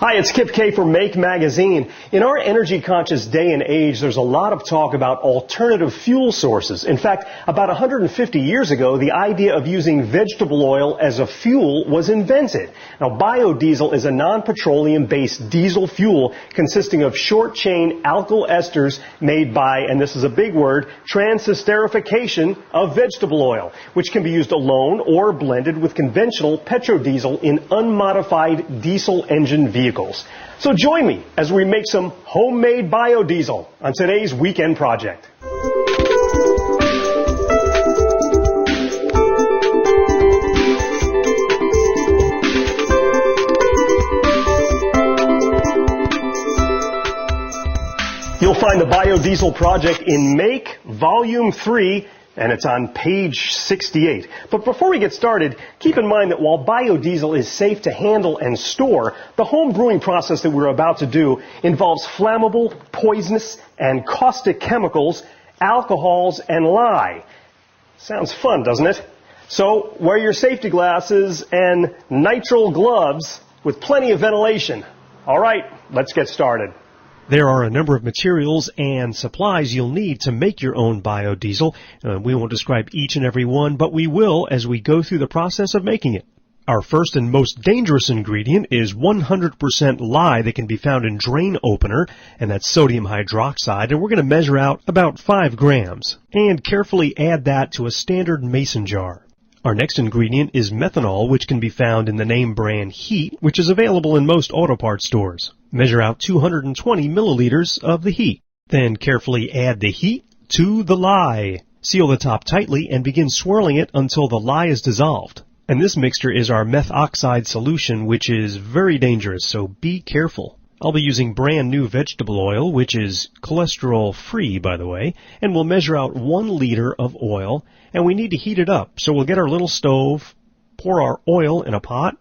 Hi, it's Kip K for Make Magazine. In our energy-conscious day and age, there's a lot of talk about alternative fuel sources. In fact, about 150 years ago, the idea of using vegetable oil as a fuel was invented. Now, biodiesel is a non-petroleum-based diesel fuel consisting of short-chain alkyl esters made by, and this is a big word, transesterification of vegetable oil, which can be used alone or blended with conventional petrodiesel in unmodified diesel engine vehicles. So join me as we make some homemade biodiesel on today's weekend project. You'll find the Biodiesel project in Make Volume 3, and it's on page 68. But before we get started, keep in mind that while biodiesel is safe to handle and store, the home brewing process that we're about to do involves flammable, poisonous, and caustic chemicals, alcohols, and lye. Sounds fun, doesn't it? So wear your safety glasses and nitrile gloves with plenty of ventilation. All right, let's get started. There are a number of materials and supplies you'll need to make your own biodiesel. We won't describe each and every one, but we will as we go through the process of making it. Our first and most dangerous ingredient is 100% lye that can be found in drain opener, and that's sodium hydroxide, and we're going to measure out about 5 grams. And carefully add that to a standard mason jar. Our next ingredient is methanol, which can be found in the name brand Heat, which is available in most auto parts stores. Measure out 220 milliliters of the heat. Then carefully add the heat to the lye. Seal the top tightly and begin swirling it until the lye is dissolved. And this mixture is our methoxide solution, which is very dangerous, so be careful. I'll be using brand new vegetable oil, which is cholesterol-free, by the way, and we'll measure out 1 liter of oil, and we need to heat it up. So we'll get our little stove, pour our oil in a pot,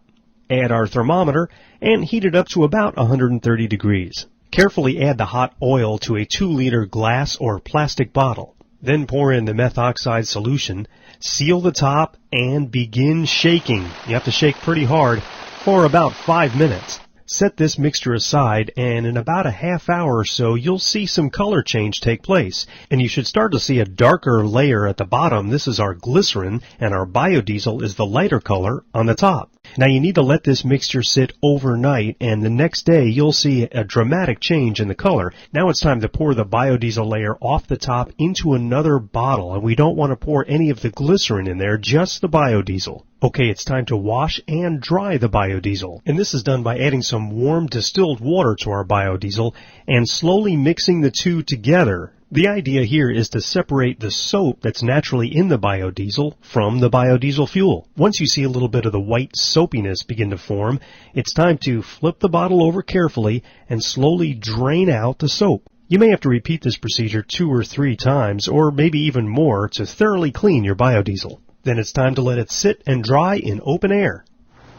add our thermometer, and heat it up to about 130 degrees. Carefully add the hot oil to a 2-liter glass or plastic bottle. Then pour in the methoxide solution, seal the top, and begin shaking. You have to shake pretty hard for about 5 minutes. Set this mixture aside, and in about a half hour or so, you'll see some color change take place. And you should start to see a darker layer at the bottom. This is our glycerin, and our biodiesel is the lighter color on the top. Now you need to let this mixture sit overnight, and the next day you'll see a dramatic change in the color. Now it's time to pour the biodiesel layer off the top into another bottle, and we don't want to pour any of the glycerin in there, just the biodiesel. Okay, it's time to wash and dry the biodiesel. And this is done by adding some warm distilled water to our biodiesel and slowly mixing the two together. The idea here is to separate the soap that's naturally in the biodiesel from the biodiesel fuel. Once you see a little bit of the white soapiness begin to form, it's time to flip the bottle over carefully and slowly drain out the soap. You may have to repeat this procedure 2 or 3 times, or maybe even more, to thoroughly clean your biodiesel. Then it's time to let it sit and dry in open air.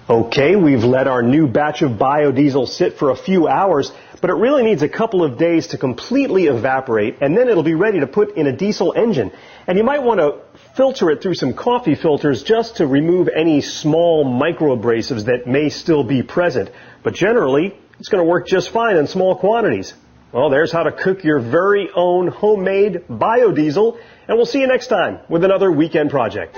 Okay, we've let our new batch of biodiesel sit for a few hours, but it really needs a couple of days to completely evaporate, and then it'll be ready to put in a diesel engine. And you might want to filter it through some coffee filters just to remove any small microabrasives that may still be present. But generally, it's going to work just fine in small quantities. Well, there's how to cook your very own homemade biodiesel, and we'll see you next time with another weekend project.